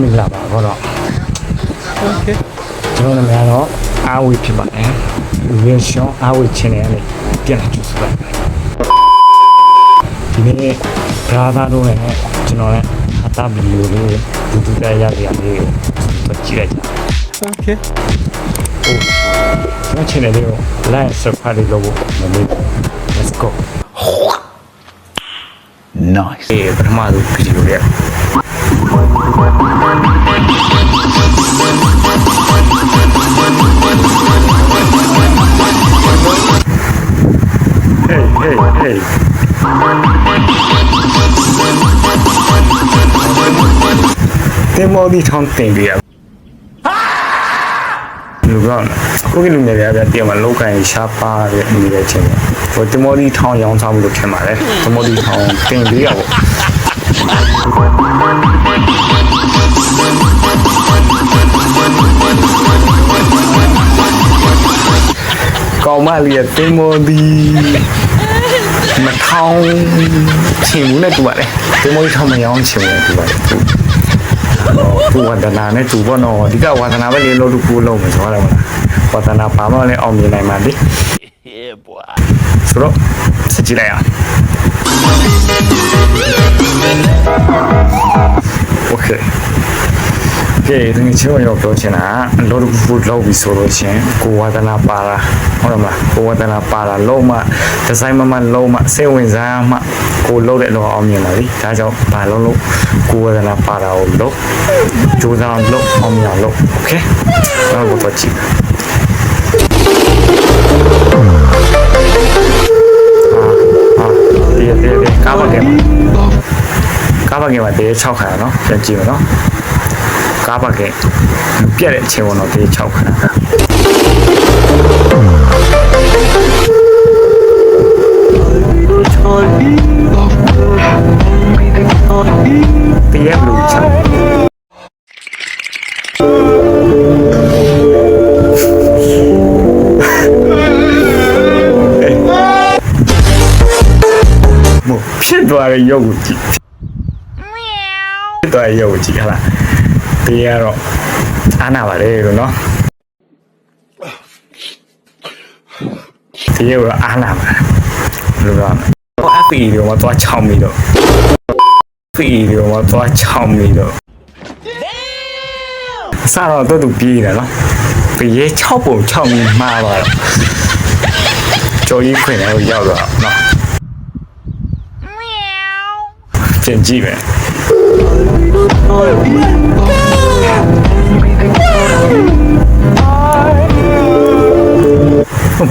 မင်္ဂလာပါဘောတော့โอเคကျွန်တော်နာမည်ကတော့အားဝေဖြစ်ပါတယ်လူရရှောင်းအားဝေချင်းတယ်လေပြန်လာကြည့်စပါဒီနေ့ဒါသာတော့လည်းကျွန်တော်လည်းအတားဗီဒီယိုလေးဒူဒူတက်ရရလေးကိုကြည့်လိုက်ကြโอเคโอ้ကျွန်တော်ချင်းတယ်လေးကို like subscribe လုပ်ဖို့မမေ့ let's go nice ပထမဆုံးဗီဒီယိုလေးHey. တင်မော်ဒီထောင်းတင်ပြရလူကကိုကလူငယ်တွေကပြန်မလောက်ကန်ရှားပါတဲ့နေတဲ့ချင်းဟိုတင်မော်ဒီထောင်းရောင်းစားလို့ထင်ပါတယ်တင်မော်ဒီထောင်းတင်ပြရပေါ့ကောင်းမလေးရဲ့တင်မော်ဒီမထောင်းချင်ဘူးနဲ့တူပါတယ်တင်မော်ဒီထောင်းမရောင်းချင်ဘူးတူပါတယ်သူဝဒနာနဲ့သူဘောနော်ဒီကဝဒနာပဲလေးလို့ကိုလုံးမယ်ဆိုတော့ဝဒနာပါမလဲအောင်မြင်နိုင်မှာလေဆိုတော့စကြည့်လိုက်အောင်โอเคကဲဒီနေ့ကျွန်တော်ရောက်တော့ချင်တာလော်ဘူးလောက်ပြီးဆိုလို့ရှင်ကိုဝဒနာပါလာဟုတ်လားမလားကိုဝဒနာပါလာလုံးမဒီဇိုင်းမလုံးမစိတ်ဝင်စားမှကိုလုံးတဲ့လောအောင်မြင်လာပြီဒါကြောင့်ဘာလုံးလို့ကိုဝဒနာပါလာကိုလုံးကြိုးစားလုံးအောင်မြင်လုံးโอเคနောက်တော့ကြည့်ဒီကားပါကဲမှာတေး6ခါနော်ပြန်ကြည့်မယ်နော်ကားပါကဲပြက်တဲ့အချိန်ကတော့တေး6ခါတေးရလို့6ဖြစ်သွားတဲ့ရုပ်ကိုကြည့်ဖြစ်သွားတဲ့ရုပ်ကိုကြည့်ဟလားတေးရတော့အားနာပါတယ်လို့နော်တေးရတော့အားနာပါလို့တော့ FE တွေမှာသွားချောင်းပြီးတော့ FE တွေမှာသွားချောင်းပြီးတော့စားတော့တူပြေးတယ်နော်ပြေး6ပုံ6မိမှားပါတော့ကြော်ကြီးခွင်ထဲကိုရောက်တော့နော်ကျင်ကြည့်မယ်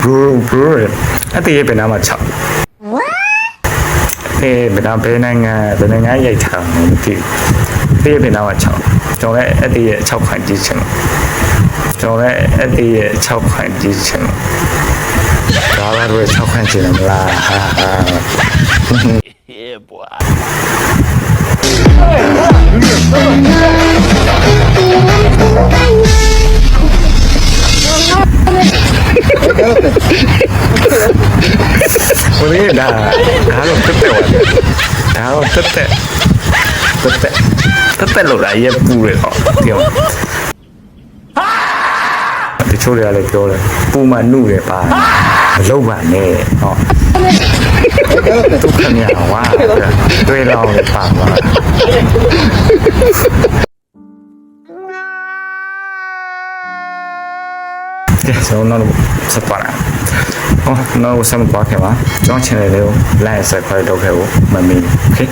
ဘရိုအတေးဘယ်နာမှာ6ဘယ်နာဘယ်နိုင်ငံရိုက်ထားမှမသိဘူးဘယ်နာမှာ6ကျွန်တော်လည်းအတေးရဲ့6ခိုင်ကြည့်ချင်လို့ကျွန်တော်လည်းအတေးရဲ့6ခိုင်ကြည့်ချင်လို့ဒါလည်း6ခိုင်ချင်မလားဟာYeah, boy. ကိုလေးဒါတော့တက်တယ်ဒါတော့တက်လို့လားရဲ့ပူရတော့ပြောတချို့တွေကလည်းပြောတယ်ပူမှနှုတ်တယ်ပါမလုပ်ပါနဲ့ဟောဒုက္ခမြာဝါတွေ့တော့ပါပါကျွန်တော်တို့ဆက်ပါလားဟောနောက်ဆက်မသွားခင်ပါကျွန်တော် channel လေးကို like subscribe လုပ်ခဲ့ဖို့မမေ့ဘူး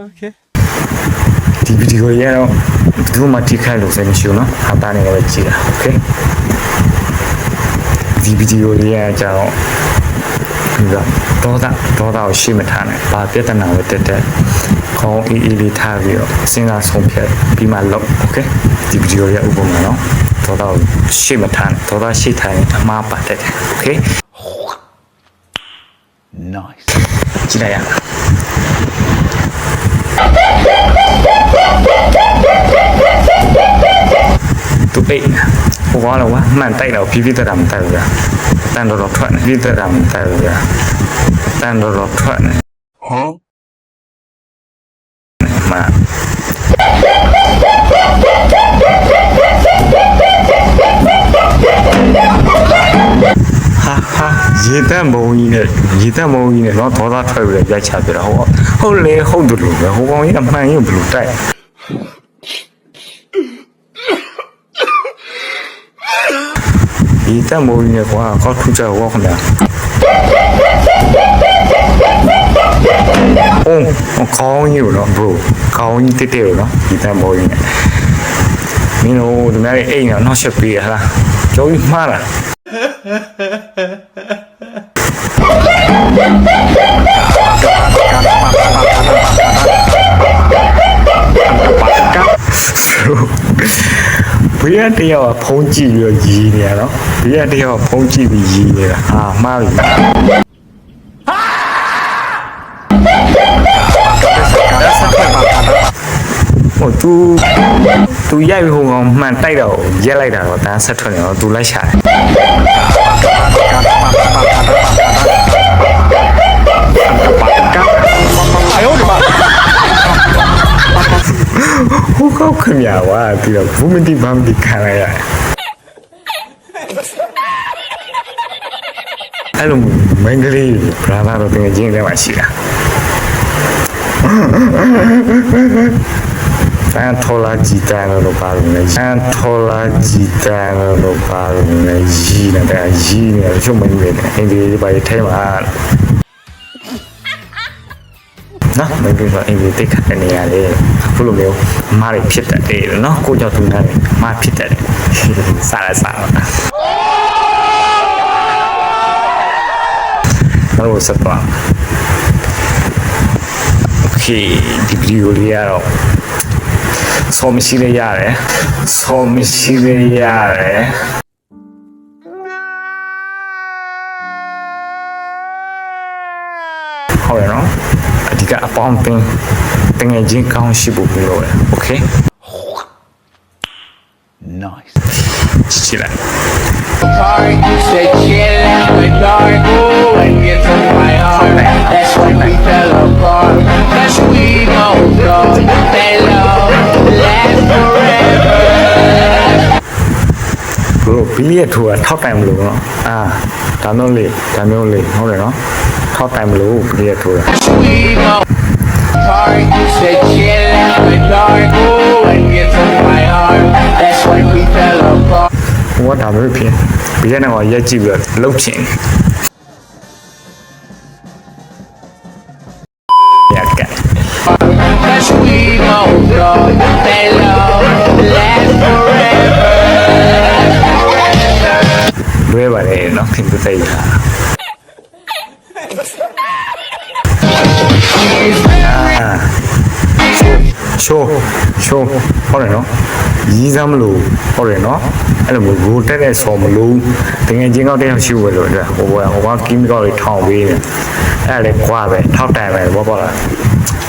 okay ဒီဗီဒီယိုရတော့ဒီမှာထိခိုက်လို့စိတ်မရှိဘူးနော်ဟာတာနေလည်းကြည့်တာ okay ဒီဗီဒီယိုလေးရကြတော့ဒီကတော့ကိုရှိမထားနဲ့ဘာပြဿနာပဲတက်ခေါင်းအေးလေးထားပြီးတော့စဉ်းစားဆုံးဖြတ်ပြီးမှလုပ် okay ဒီဗီဒီယိုရဲ့ဥပမာနော်တော့ရှိမထားနဲ့တော့ရှိထိုင်အမှားပတ်တယ် okay nice ကြည့်လိုက်ရသူပိတ်ဟိုကတော့မှန်တိုက်တော့ပြပြတတာမတိုက်ဘူးလားတန်တော်ထွက်နေပြပြတတာမတိုက်ဘူးလားတန်တော်ထွက်နေဟမ် ရေတန့်မုံကြီးနဲ့တော့ဒေါသထွက်ပြီးရိုက်ချပြတော့ဟုတ်လေဟုတ်တယ်လို့ပဲဟိုကောင်ကြီးအမှန်ကြီးဘယ်လိုတိုက်ရေတန့်မုံကြီးနဲ့ကွာကောက်ထူကြဝါခင်ဗျာကောင်းကြီးလို့နော် bro ကောင်းကြီးတက်လို့နော်ရေတန့်မုံကြီးနဲ့မင်းတို့ဒီနေ့အိမ်တော့နောက်ဆက်ပေးရလားကျုံးမှားလားဘေးကတယောက်ဖုံးကြည့်ပြီးရည်နေရနော်ဘေးကတယောက်ဖုံးကြည့်ပြီးရည်နေတာဟာမှားပြီဟိုသူရိုက်ပြီးဟိုကောင်မှန်တိုက်တော့ရက်လိုက်တာတော့တန်းဆက်ထွက်နေတော့သူလိုက်ရှာတယ်ဟိုကောက်ခင်ဗျာဝါပြီးတော့ဘူမတီဘမ်ဒီခံရရအဲ့လိုမင်္ဂလေးဘရာသာတော့တင်ချင်းထဲမှာရှိတာဆန်ထော်လာဂျီတန်လို့ပါလို့လေဆန်ထော်လာဂျီတန်လို့ပါလို့လေရီးနေတာရီးနေရုံမင်းနေအင်္ဂလိပ်ဘာထဲမှာနော်မင်းတို့အင်္ဂလိပ်တိတ်ခတ်နေရတယ်ဘလို့မျိုးအမားတွေဖြစ်တတ်တယ်နော်ကိုကြောင့်သူနာတယ်အမားဖြစ်တတ်တယ်စားတော့ဆက်သွားโอเคဒီဗီဒီယိုလေးကတော့ဆောမရှိလေးရတယ်ဆောမရှိလေးရတယ်ဟုတ်ရနော်အဓိကအပေါင်းတင်ငယ်ချင်းကောင်းရှိဖို့ပြောတယ်โอเค nice ချစ်လိုက်You said chill out the dark, ooh, and get to my heart. That's when we fell apart. Cause we know God, that love lasts forever. Bro, ဘီလီရဲ့ထူတာထောက်တိုင်မလို့နော်ဒါမျိုးလေးဟုတ်တယ်နော်ထောက်တိုင်မလို့ဘီလီရဲ့ထူတာ We know God, you said chill out the dark, ooh, and get to my heart. That's when we fell apart. ဟိုကဒါမျိုးဖြစ်ဘီလီနဲ့ကရက်ကြည့်ပြီးတော့လှုပ်ချင်ရက်က Cause we know God, that love lasts forever. လွဲပါတယ်နော်ခင်ဗျသိတာရှိုးဟုတ်တယ်နော်ရီးစားမလို့ဟုတ်တယ်နော်အဲ့လိုမျိုးဂိုတက်တဲ့ဆော်မလို့တကယ်ချင်းကောက်တဲ့ရှိဝယ်လို့အတွက်ဟိုကကီမီကောတွေထောင်ပေးတယ်အဲ့လေကွာပဲထောက်တိုင်ပဲဘောပေါ့လား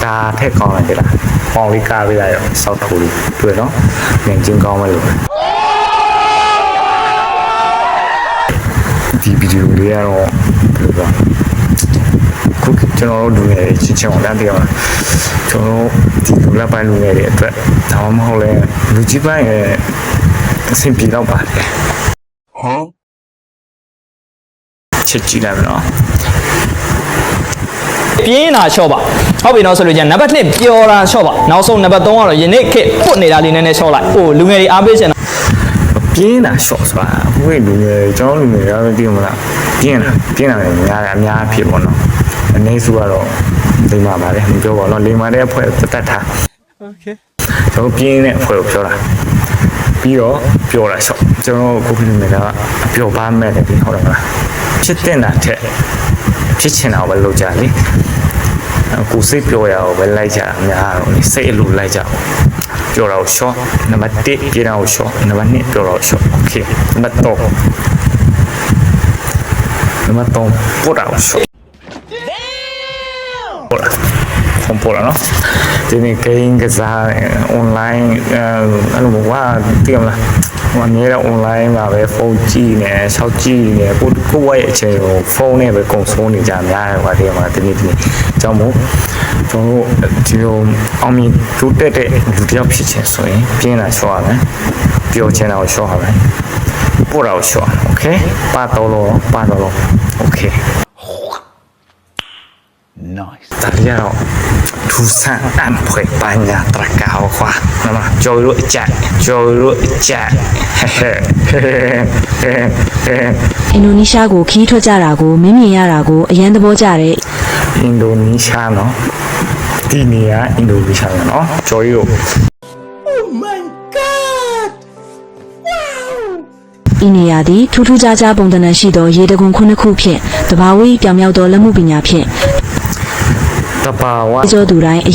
ဒါထက်ကောင်းတယ်လားပေါင်လေးကားပေးလိုက်တော့စောက်ထိုးလေးတွေ့နော်ငင်ချင်းကောင်းမယ်လို့ဒီဗီဒီယိုလေးကတော့ခုကျွန်တော်တို့လူငယ်ချင်းချင်းအောင်တန်းတရမှာကျွန်တော်ဒီလူလက်ပိုင်းလူငယ်တွေအတွက်ဒါမှမဟုတ်လဲလူကြီးပိုင်းရဲ့အဆင်ပြေတော့ပါတယ်ဟမ်ချက်ကြည့်လိုက်မနော်ပြင်းတာရှော့ပါဟုတ်ပြီနော်ဆိုလို့ကျန်နံပါတ်1ပျော်တာရှော့ပါနောက်ဆုံးနံပါတ်3ကတော့ယနေ့ခေတ်ပွတ်နေတာလေးနည်းနည်းရှော့လိုက်ဟိုလူငယ်တွေအားပေးချင်တာပြင်းတာရှော့ဆိုတာဘွေလူငယ်ကျွန်တော်လူငယ်တွေသိမလားပြင်းတာလည်းအများဖြစ်ပေါ့နော်အနေစုကတော့လိမ္မာပါတယ်မပြောပါတော့လိမ္မာတဲ့အဖွဲ့တတ်ထားโอเคကျွန်တော်ပြင်းတဲ့အဖွဲ့ကိုပြောတာပြီးတော့ပြောတာရှော့ကျွန်တော်ကိုပြည်နယ်ကအပြောပါမဲ့တယ်ဒီဟုတ်တယ်မလားဖြစ်တဲ့တာထက်ဖြစ်ချင်တာပဲလုပ်ကြလေကိုစိတ်ပြောရအောင်ပဲလိုက်ကြအများတော့လေစိတ်အလိုလိုက်ကြပြောတော့ရှော့နံပါတ်1ပြောတော့ရှော့နံပါတ်2ပြောတော့ရှော့โอเคနံပါတ်3ပို့တော့ရှော့ပေါ်လာနော်ဒီနေ့ကိန်းကစား online အဲ့လိုကသိရမလားဟိုအများအား online မှာပဲဖုန်းကြည့်နေရှောက်ကြည့်နေကိုယ့်ရဲ့အချိန်ကိုဖုန်းနဲ့ပဲကုန်ဆုံးနေကြများတယ်ကွာဒီမှာဒီနေ့ကြောင့်မို့ကျွန်တော်ဒီလိုအောင်မြင်တိုးတက်တဲ့လူတစ်ယောက်ဖြစ်ချင်ဆိုရင်ပြင်းလာရှော့ရမယ်ပျော်ချင်တာကိုရှော့ရမယ် ပို့တော့ရှော့โอเคပါတော့လို့โอเค Nice. ဒါရတော့ထူဆန်းအံဖွေပညာတရကောကွာနော်ကျော်လို့အကြိုက်အင်ဒိုနီးရှားကိုခီးထွက်ကြတာကိုမင်းမြင်ရတာကိုအရန်သဘောကျတဲ့ အင်ဒိုနီးရှားနော်ဒီနေရာအင်ဒိုနီးရှားနော်ကျော်ရီတို့ ဤနေရာသည်ထူးထူးခြားခြားပုံသဏ္ဍာန်ရှိသောရေတံခွန်ခုနှစ်ခုဖြင့်တဘာဝီပြောင်မြောက်သောလက်မှုပညာဖြင့် တပါဝါ ကျော်သူတိုင်းအ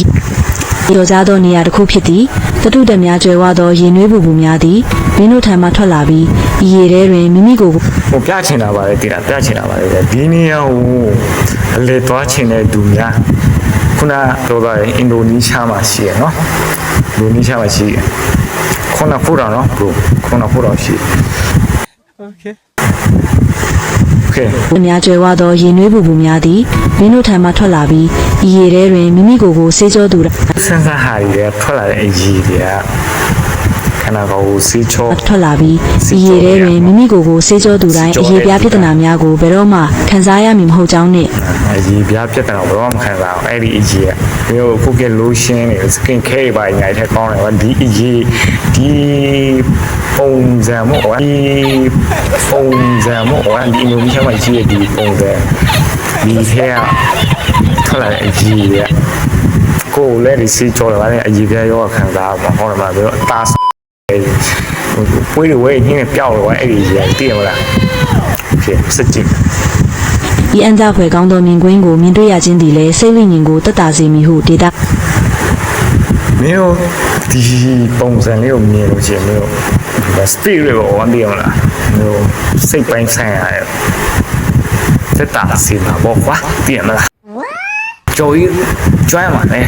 ကျော်ကြားသောနေရာတစ်ခုဖြစ်သည်တတုတက်များကျွယ်ဝသောရေနွေးပူပူများသည်မင်းတို့ထံမှထွက်လာပြီးဤရေထဲတွင်မိမိကိုယ် ဟိုပြချင်တာပါလေတိတာပြချင်တာပါလေဒီနေရာကိုအလေသွားချင်တဲ့သူများခုနပြောသွားရင်အင်ဒိုနီးရှားမှာရှိရနော်အင်ဒိုနီးရှားမှာရှိရခုနဖူတာနော်ဘရိုခုနဖူတာရှိโอเค အများကျွယ်ဝသောရေနွေးပူပူများသည်မင်းတို့ထံမှထွက်လာပြီးဤရေထဲတွင်မိမိကိုယ်ကိုစေးကြောသူတိုင်း စန်းစားဟာတွေထွက်လာတဲ့အကြီးတွေကခန္ဓာကိုယ်စီချော ထွက်လာပြီးဤရေထဲတွင်မိမိကိုယ်ကိုစေးကြောသူတိုင်းအရေးပြားပြဿနာများကိုဘယ်တော့မှခံစားရမည်မဟုတ်ကြောင်းနှင့် အကြီးပြပြတ်တယ်တော့ဘာမှမခံစားအောင်အဲ့ဒီအကြီးကမျိုးကိုကဲ lotion တွေ skin care တွေပါညာထက်ကောင်းတယ်ကွာဒီအကြီးဒီပုံစံမို့ဒီပုံစံမို့ဒီအင်ဒိုနီးရှားမှာကြီးတဲ့ဒီပုံစံဒီထဲကထွက်လာတဲ့အကြီးတွေကကိုယ်လည်းဒီစီချောတယ်ဗါလေအကြီးပြရောခံစားအောင်ဟောတယ်မှာပြောအသားဝေးဝေးညင်းပျောက်တော့အဲ့ဒီကြီးကတည်ရမလားโอเคစကြည့် ဤအန်ကြဖွယ်ကောင်းသောမြင်ကွင်းကိုမြင်တွေ့ရခြင်းသည်လည်းစိတ်ဝိညာဉ်ကိုတက်တာစေမည်ဟုဒေတာ မင်းတို့ဒီပုံစံလေးကိုမြင်လို့ရှိရင်မင်းတို့ spirit ကိုဝမ်းပြရမလားမင်းတို့စိတ်ပိုင်းဆိုင်ရတယ်သက်တာစီမှာပေါ့ကွာပြရမလားကျော်ကြီးကျွမ်းရမှာလေ